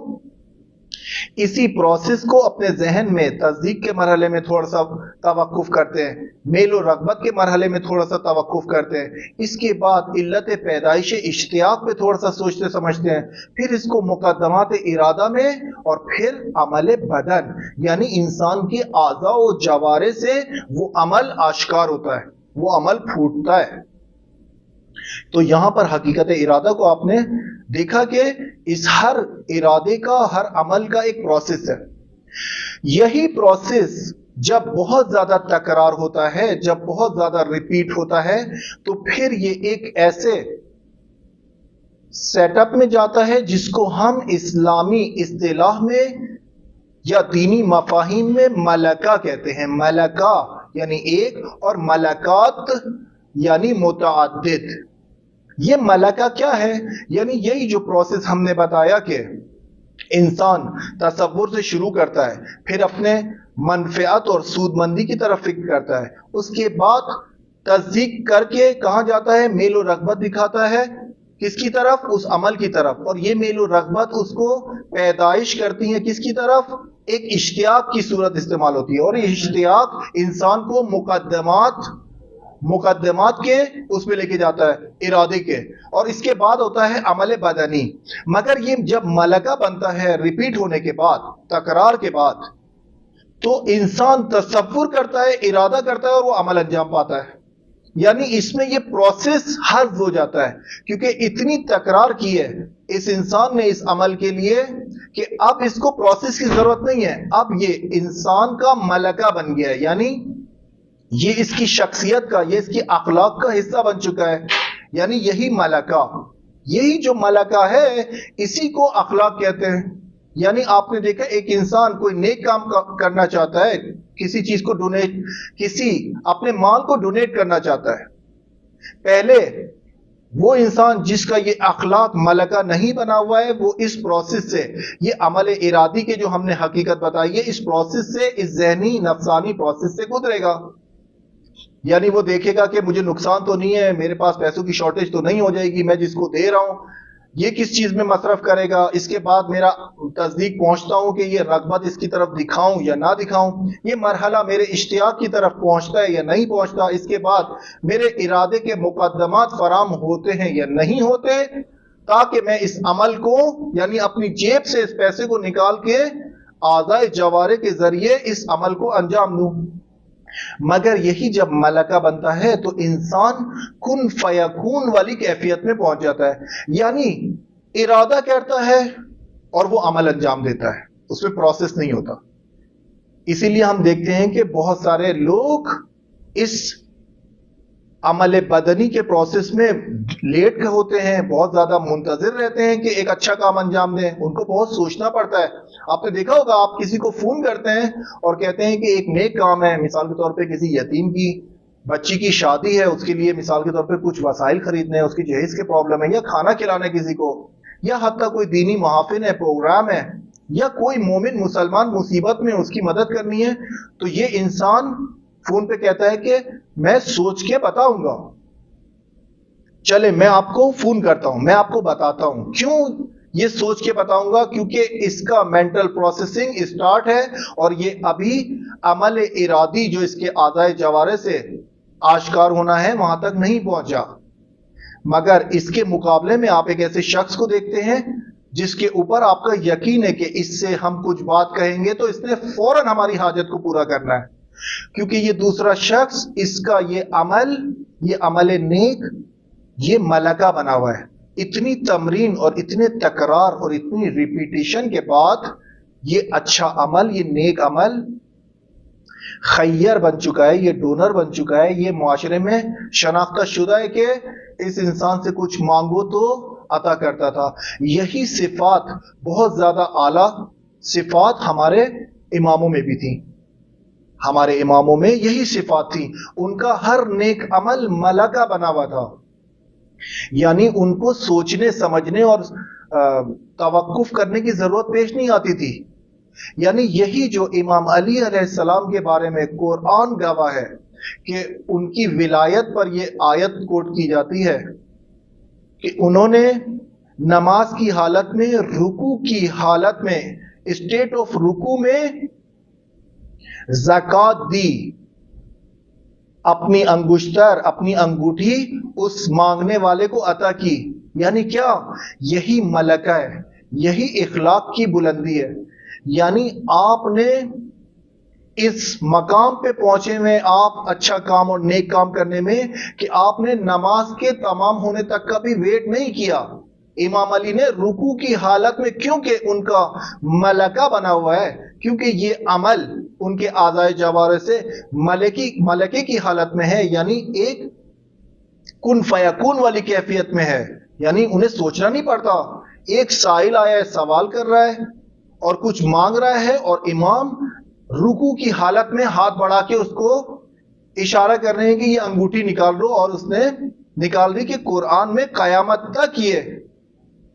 اسی پروسیس کو اپنے ذہن میں تصدیق کے مرحلے میں تھوڑا سا توقف کرتے ہیں، میل و رغبت کے مرحلے میں تھوڑا سا توقف کرتے ہیں، اس کے بعد علت پیدائش اشتیاق پہ تھوڑا سا سوچتے سمجھتے ہیں، پھر اس کو مقدمات ارادہ میں، اور پھر عمل بدن، یعنی انسان کے اعضاء و جوارح سے وہ عمل آشکار ہوتا ہے، وہ عمل پھوٹتا ہے۔ تو یہاں پر حقیقت ارادہ کو آپ نے دیکھا کہ اس ہر ارادے کا، ہر عمل کا ایک پروسیس ہے۔ یہی پروسیس جب بہت زیادہ تکرار ہوتا ہے، جب بہت زیادہ ریپیٹ ہوتا ہے، تو پھر یہ ایک ایسے سیٹ اپ میں جاتا ہے جس کو ہم اسلامی اصطلاح میں یا دینی مفاہیم میں ملکہ کہتے ہیں۔ ملکہ یعنی ایک، اور ملکات یعنی متعدد۔ یہ ملکہ کیا ہے؟ یعنی یہی جو پروسیس ہم نے بتایا کہ انسان تصور سے شروع کرتا ہے، پھر اپنے منفعت اور سود مندی کی طرف فکر کرتا ہے، اس کے بعد تصدیق کر کے کہاں جاتا ہے؟ میل و رغبت دکھاتا ہے، کس کی طرف؟ اس عمل کی طرف، اور یہ میل و رغبت اس کو پیدائش کرتی ہے کس کی طرف؟ ایک اشتیاق کی صورت استعمال ہوتی ہے، اور یہ اشتیاق انسان کو مقدمات کے اس میں لے کے جاتا ہے، ارادے کے، اور اس کے بعد ہوتا ہے عمل بدنی۔ مگر یہ جب ملکہ بنتا ہے ریپیٹ ہونے کے بعد، تکرار کے بعد، تو انسان تصور کرتا ہے، ارادہ کرتا ہے، اور وہ عمل انجام پاتا ہے۔ یعنی اس میں یہ پروسیس حذف ہو جاتا ہے، کیونکہ اتنی تکرار کی ہے اس انسان نے اس عمل کے لیے کہ اب اس کو پروسیس کی ضرورت نہیں ہے، اب یہ انسان کا ملکہ بن گیا ہے، یعنی یہ اس کی شخصیت کا، یہ اس کی اخلاق کا حصہ بن چکا ہے۔ یعنی یہی ملکہ، یہی جو ملکہ ہے اسی کو اخلاق کہتے ہیں۔ یعنی آپ نے دیکھا ایک انسان کوئی نیک کام کرنا چاہتا ہے، کسی چیز کو اپنے مال کو ڈونیٹ کرنا چاہتا ہے، پہلے وہ انسان جس کا یہ اخلاق ملکہ نہیں بنا ہوا ہے، وہ اس پروسیس سے، یہ عمل ارادی کے جو ہم نے حقیقت بتائی ہے، اس پروسیس سے، اس ذہنی نفسانی پروسیس سے گزرے گا. یعنی وہ دیکھے گا کہ مجھے نقصان تو نہیں ہے، میرے پاس پیسوں کی شارٹیج تو نہیں ہو جائے گی، میں جس کو دے رہا ہوں یہ کس چیز میں مصرف کرے گا، اس کے بعد میرا تصدیق پہنچتا ہوں کہ یہ رغبت اس کی طرف دکھاؤں یا نہ دکھاؤں، یہ مرحلہ میرے اشتیاق کی طرف پہنچتا ہے یا نہیں پہنچتا، اس کے بعد میرے ارادے کے مقدمات فراہم ہوتے ہیں یا نہیں ہوتے، تاکہ میں اس عمل کو، یعنی اپنی جیب سے اس پیسے کو نکال کے اعضائے جوارے کے ذریعے اس عمل کو انجام دوں. مگر یہی جب ملکہ بنتا ہے تو انسان کن فیکون والی کیفیت میں پہنچ جاتا ہے، یعنی ارادہ کرتا ہے اور وہ عمل انجام دیتا ہے، اس میں پروسیس نہیں ہوتا. اسی لیے ہم دیکھتے ہیں کہ بہت سارے لوگ اس عمل بدنی کے پروسیس میں لیٹ ہوتے ہیں، بہت زیادہ منتظر رہتے ہیں کہ ایک اچھا کام انجام دیں، ان کو بہت سوچنا پڑتا ہے. آپ نے دیکھا ہوگا، آپ کسی کو فون کرتے ہیں اور کہتے ہیں کہ ایک نیک کام ہے، مثال کے طور پہ کسی یتیم کی بچی کی شادی ہے، اس کے لیے مثال کے طور پہ کچھ وسائل خریدنے ہیں، اس کی جہیز کے پرابلم ہے، یا کھانا کھلانا کسی کو، یا حتیٰ کوئی دینی محافل ہے، پروگرام ہے، یا کوئی مومن مسلمان مصیبت میں اس کی مدد کرنی ہے، تو یہ انسان فون پہ کہتا ہے کہ میں سوچ کے بتاؤں گا، چلے میں آپ کو فون کرتا ہوں، میں آپ کو بتاتا ہوں. کیوں یہ سوچ کے بتاؤں گا؟ کیونکہ اس کا مینٹل پروسیسنگ اسٹارٹ ہے، اور یہ ابھی عمل ارادی جو اس کے اعضائے جوارے سے آشکار ہونا ہے وہاں تک نہیں پہنچا. مگر اس کے مقابلے میں آپ ایک ایسے شخص کو دیکھتے ہیں جس کے اوپر آپ کا یقین ہے کہ اس سے ہم کچھ بات کہیں گے تو اس نے فوراً ہماری حاجت کو پورا کرنا ہے، کیونکہ یہ دوسرا شخص، اس کا یہ عمل نیک، یہ ملکہ بنا ہوا ہے. اتنی تمرین اور اتنے تکرار اور اتنی ریپیٹیشن کے بعد یہ اچھا عمل، یہ نیک عمل خیر بن چکا ہے، یہ ڈونر بن چکا ہے، یہ معاشرے میں شناختہ شدہ ہے کہ اس انسان سے کچھ مانگو تو عطا کرتا تھا. یہی صفات، بہت زیادہ اعلیٰ صفات ہمارے اماموں میں بھی تھیں. ہمارے اماموں میں یہی صفات تھی، ان کا ہر نیک عمل ملکہ بنا ہوا تھا. یعنی ان کو سوچنے سمجھنے اور توقف کرنے کی ضرورت پیش نہیں آتی تھی. یعنی یہی جو امام علی علیہ السلام کے بارے میں قرآن گواہ ہے کہ ان کی ولایت پر یہ آیت کوٹ کی جاتی ہے کہ انہوں نے نماز کی حالت میں، رکوع کی حالت میں، اسٹیٹ آف رکوع میں زکوٰۃ دی، اپنی انگشتر، اپنی انگوٹھی اس مانگنے والے کو عطا کی. یعنی کیا؟ یہی ملکہ ہے، یہی اخلاق کی بلندی ہے. یعنی آپ نے اس مقام پہ پہنچے میں، آپ اچھا کام اور نیک کام کرنے میں، کہ آپ نے نماز کے تمام ہونے تک کا بھی ویٹ نہیں کیا. امام علی نے رکوع کی حالت میں، کیونکہ ان کا ملکہ بنا ہوا ہے، کیونکہ یہ عمل ان کے اعضائے جوارے سے ملکے کی حالت میں ہے، یعنی ایک کن فیکون والی کیفیت میں ہے. یعنی انہیں سوچنا نہیں پڑتا. ایک سائل آیا ہے، سوال کر رہا ہے اور کچھ مانگ رہا ہے، اور امام رکوع کی حالت میں ہاتھ بڑھا کے اس کو اشارہ کر رہے ہیں کہ یہ انگوٹھی نکال لو، اور اس نے نکال دی. کہ قرآن میں قیامت تک یہ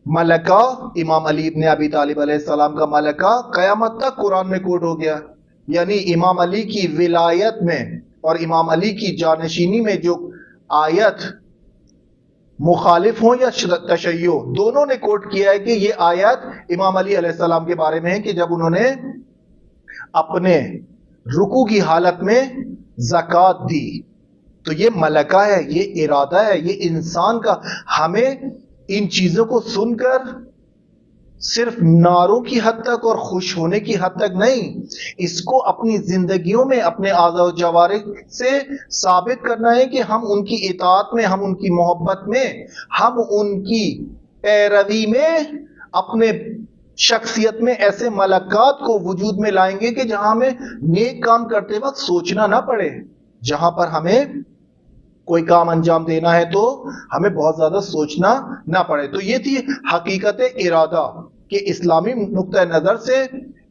ملکہ، امام علی ابن ابی طالب علیہ السلام کا ملکہ قیامت تک قرآن میں کوٹ ہو گیا. یعنی امام علی کی ولایت میں اور امام علی کی جانشینی میں جو آیت مخالف ہوں یا تشیع، دونوں نے کوٹ کیا ہے کہ یہ آیت امام علی علیہ السلام کے بارے میں ہے کہ جب انہوں نے اپنے رکوع کی حالت میں زکوٰۃ دی. تو یہ ملکہ ہے، یہ ارادہ ہے، یہ انسان کا. ہمیں ان چیزوں کو سن کر صرف نعروں کی حد تک اور خوش ہونے کی حد تک نہیں، اس کو اپنی زندگیوں میں، اپنے اعضاء و جوارح سے ثابت کرنا ہے کہ ہم ان کی اطاعت میں، ہم ان کی محبت میں، ہم ان کی پیروی میں، اپنے شخصیت میں ایسے ملکات کو وجود میں لائیں گے کہ جہاں ہمیں نیک کام کرتے وقت سوچنا نہ پڑے. جہاں پر ہمیں کوئی کام انجام دینا ہے تو ہمیں بہت زیادہ سوچنا نہ پڑے. تو یہ تھی حقیقت ارادہ، کہ اسلامی نقطہ نظر سے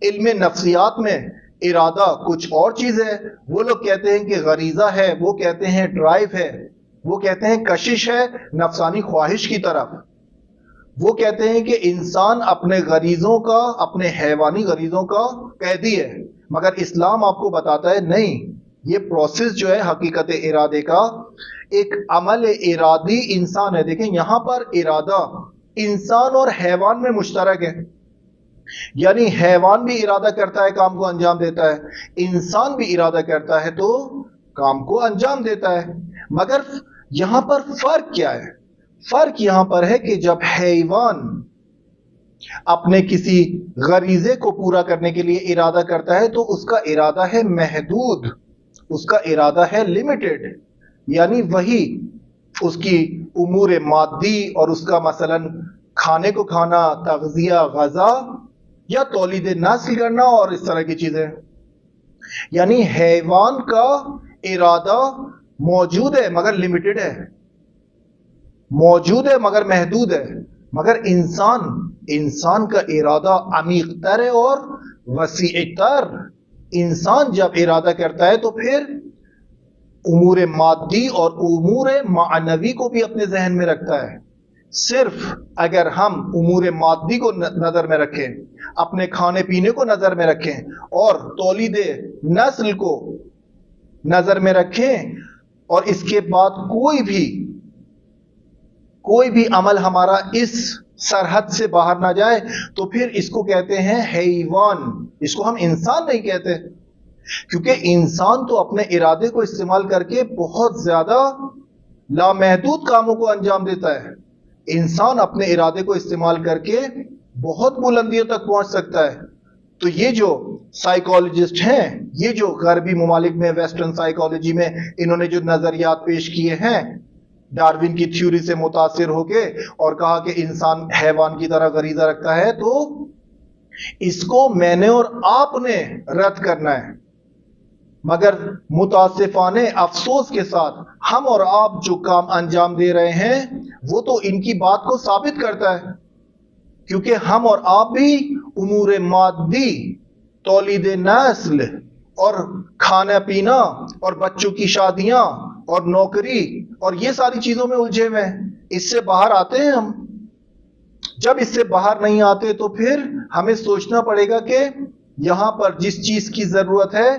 علم نفسیات میں ارادہ کچھ اور چیز ہے. وہ لوگ کہتے ہیں کہ غریزہ ہے، وہ کہتے ہیں ڈرائیو ہے، وہ کہتے ہیں کشش ہے نفسانی خواہش کی طرف. وہ کہتے ہیں کہ انسان اپنے غریزوں کا، اپنے حیوانی غریزوں کا قیدی ہے. مگر اسلام آپ کو بتاتا ہے نہیں، یہ پروسیس جو ہے حقیقت ارادے کا، ایک عمل ارادی انسان ہے. دیکھیں یہاں پر ارادہ انسان اور حیوان میں مشترک ہے. یعنی حیوان بھی ارادہ کرتا ہے، کام کو انجام دیتا ہے، انسان بھی ارادہ کرتا ہے تو کام کو انجام دیتا ہے. مگر یہاں پر فرق کیا ہے؟ فرق یہاں پر ہے کہ جب حیوان اپنے کسی غریزے کو پورا کرنے کے لیے ارادہ کرتا ہے تو اس کا ارادہ ہے محدود، اس کا ارادہ ہے لیمیٹڈ. یعنی وہی اس کی امور مادی اور اس کا مثلا کھانے کو کھانا، تغذیہ، غذا یا تولید نسل کرنا اور اس طرح کی چیزیں. یعنی حیوان کا ارادہ موجود ہے مگر لمیٹڈ ہے، موجود ہے مگر محدود ہے. مگر انسان کا ارادہ عمیق تر ہے اور وسیع تر. انسان جب ارادہ کرتا ہے تو پھر امور مادی اور امور معنوی کو بھی اپنے ذہن میں رکھتا ہے. صرف اگر ہم امور مادی کو نظر میں رکھیں، اپنے کھانے پینے کو نظر میں رکھیں اور تولید نسل کو نظر میں رکھیں اور اس کے بعد کوئی بھی عمل ہمارا اس سرحد سے باہر نہ جائے تو پھر اس کو کہتے ہیں حیوان. اس کو ہم انسان نہیں کہتے، کیونکہ انسان تو اپنے ارادے کو استعمال کر کے بہت زیادہ لامحدود کاموں کو انجام دیتا ہے. انسان اپنے ارادے کو استعمال کر کے بہت بلندیوں تک پہنچ سکتا ہے. تو یہ جو سائیکالوجسٹ ہیں، یہ جو غربی ممالک میں ویسٹرن سائیکالوجی میں انہوں نے جو نظریات پیش کیے ہیں ڈاروین کی تھیوری سے متاثر ہو کے، اور کہا کہ انسان حیوان کی طرح غریزہ رکھتا ہے، تو اس کو میں نے اور آپ نے رد کرنا ہے. مگر متاسفانہ افسوس کے ساتھ ہم اور آپ جو کام انجام دے رہے ہیں وہ تو ان کی بات کو ثابت کرتا ہے، کیونکہ ہم اور آپ بھی امور مادی، تولید نسل اور کھانا پینا اور بچوں کی شادیاں اور نوکری اور یہ ساری چیزوں میں الجھے ہوئے ہیں. اس سے باہر آتے ہیں ہم. جب اس سے باہر نہیں آتے تو پھر ہمیں سوچنا پڑے گا کہ یہاں پر جس چیز کی ضرورت ہے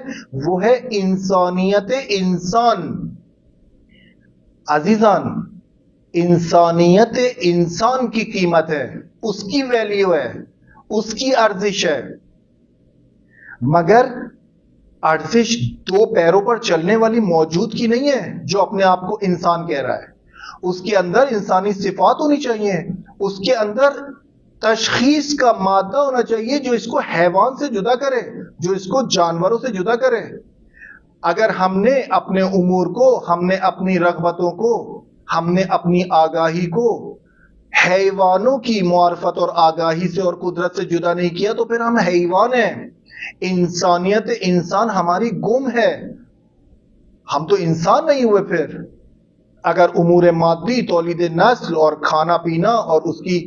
وہ ہے انسانیت انسان. عزیزان، انسانیت انسان کی قیمت ہے، اس کی ویلیو ہے، اس کی ارزش ہے. مگر ارزش دو پیروں پر چلنے والی موجود کی نہیں ہے جو اپنے آپ کو انسان کہہ رہا ہے. اس کے اندر انسانی صفات ہونی چاہیے، اس کے اندر تشخیص کا مادہ ہونا چاہیے جو اس کو حیوان سے جدا کرے، جو اس کو جانوروں سے جدا کرے. اگر ہم نے اپنے امور کو، ہم نے اپنی رغبتوں کو، ہم نے اپنی آگاہی کو حیوانوں کی معرفت اور آگاہی سے اور قدرت سے جدا نہیں کیا تو پھر ہم حیوان ہیں. انسانیت انسان ہماری گم ہے، ہم تو انسان نہیں ہوئے. پھر اگر امور مادی، تولید نسل اور کھانا پینا اور اس کی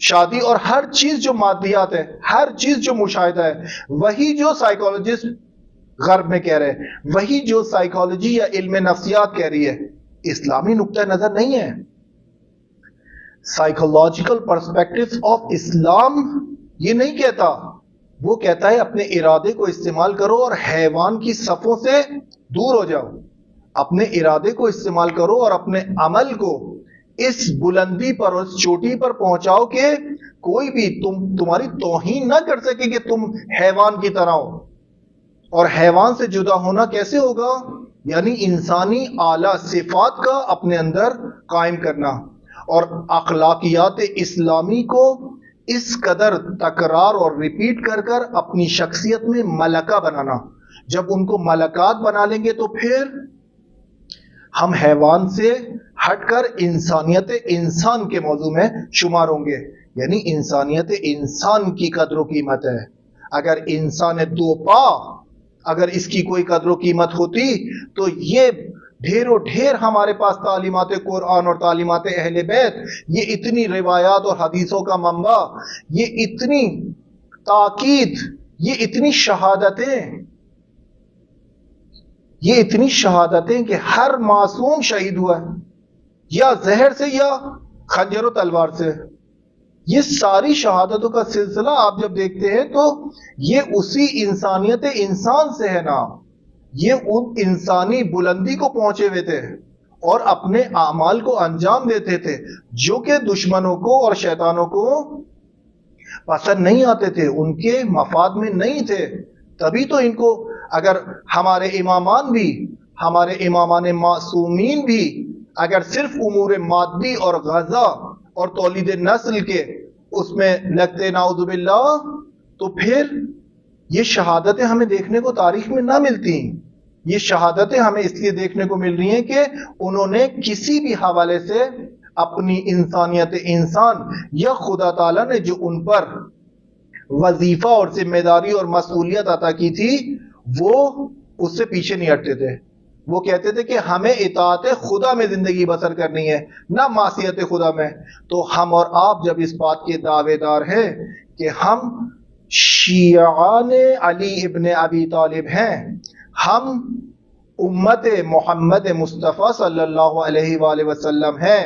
شادی اور ہر چیز جو مادیات ہے، ہر چیز جو مشاہدہ ہے، وہی جو سائیکالوجسٹ غرب میں کہہ رہے ہیں، وہی جو سائیکالوجی یا علم نفسیات کہہ رہی ہے، اسلامی نقطہ نظر نہیں ہے. سائیکولوجیکل پرسپیکٹو آف اسلام یہ نہیں کہتا. وہ کہتا ہے اپنے ارادے کو استعمال کرو اور حیوان کی صفوں سے دور ہو جاؤ. اپنے ارادے کو استعمال کرو اور اپنے عمل کو اس بلندی پر اور اس چوٹی پر پہنچاؤ کہ کوئی بھی تمہاری توہین نہ کر سکے کہ تم حیوان کی طرح ہو. اور حیوان سے جدا ہونا کیسے ہوگا؟ یعنی انسانی اعلیٰ صفات کا اپنے اندر قائم کرنا اور اخلاقیات اسلامی کو اس قدر تکرار اور ریپیٹ کر کر اپنی شخصیت میں ملکہ بنانا. جب ان کو ملکات بنا لیں گے تو پھر ہم حیوان سے ہٹ کر انسانیت انسان کے موضوع میں شمار ہوں گے. یعنی انسانیت انسان کی قدر و قیمت ہے. اگر انسان دو پا، اگر اس کی کوئی قدر و قیمت ہوتی تو یہ ڈھیر و ڈھیر ہمارے پاس تعلیمات قرآن اور تعلیمات اہل بیت، یہ اتنی روایات اور حدیثوں کا منبع، یہ اتنی تاکید، یہ اتنی شہادتیں کہ ہر معصوم شہید ہوا ہے. یا زہر سے یا خنجر و تلوار سے. یہ ساری شہادتوں کا سلسلہ آپ جب دیکھتے ہیں تو یہ اسی انسانیت انسان سے ہے نا. یہ ان انسانی بلندی کو پہنچے ہوئے تھے اور اپنے اعمال کو انجام دیتے تھے جو کہ دشمنوں کو اور شیطانوں کو پسند نہیں آتے تھے، ان کے مفاد میں نہیں تھے. تبھی تو ان کو اگر ہمارے امامان معصومین بھی اگر صرف امور مادی اور غذا اور تولید نسل کے اس میں لگتے نعوذ باللہ، تو پھر یہ شہادتیں ہمیں دیکھنے کو تاریخ میں نہ ملتی. یہ شہادتیں ہمیں اس لیے دیکھنے کو مل رہی ہیں کہ انہوں نے کسی بھی حوالے سے اپنی انسانیت انسان یا خدا تعالیٰ نے جو ان پر وظیفہ اور ذمہ داری اور مسئولیت عطا کی تھی وہ اس سے پیچھے نہیں ہٹتے تھے. وہ کہتے تھے کہ ہمیں اطاعت خدا میں زندگی بسر کرنی ہے، نہ معصیت خدا میں. تو ہم اور آپ جب اس بات کے دعوے دار ہیں کہ ہم شیعان علی ابن ابی طالب ہیں، ہم امت محمد مصطفیٰ صلی اللہ علیہ وآلہ وسلم ہیں،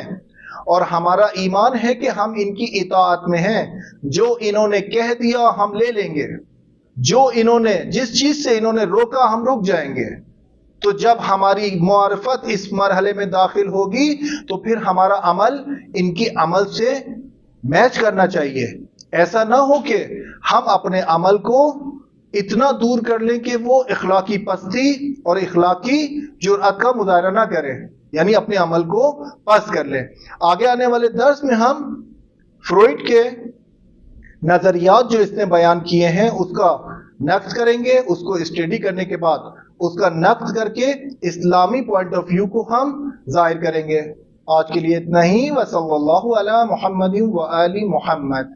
اور ہمارا ایمان ہے کہ ہم ان کی اطاعت میں ہیں. جو انہوں نے کہہ دیا ہم لے لیں گے، جس چیز سے انہوں نے روکا ہم رک جائیں گے. تو جب ہماری معرفت اس مرحلے میں داخل ہوگی تو پھر ہمارا عمل ان کی عمل سے میچ کرنا چاہیے. ایسا نہ ہو کہ ہم اپنے عمل کو اتنا دور کر لیں کہ وہ اخلاقی پستی اور اخلاقی جرأت کا مظاہرہ نہ کریں، یعنی اپنے عمل کو پست کر لیں. آگے آنے والے درس میں ہم فروئڈ کے نظریات جو اس نے بیان کیے ہیں اس کا نقد کریں گے. اس کو اسٹڈی کرنے کے بعد اس کا نقد کر کے اسلامی پوائنٹ آف ویو کو ہم ظاہر کریں گے. آج کے لیے اتنا ہی. وصلی اللہ علی محمد و آل محمد.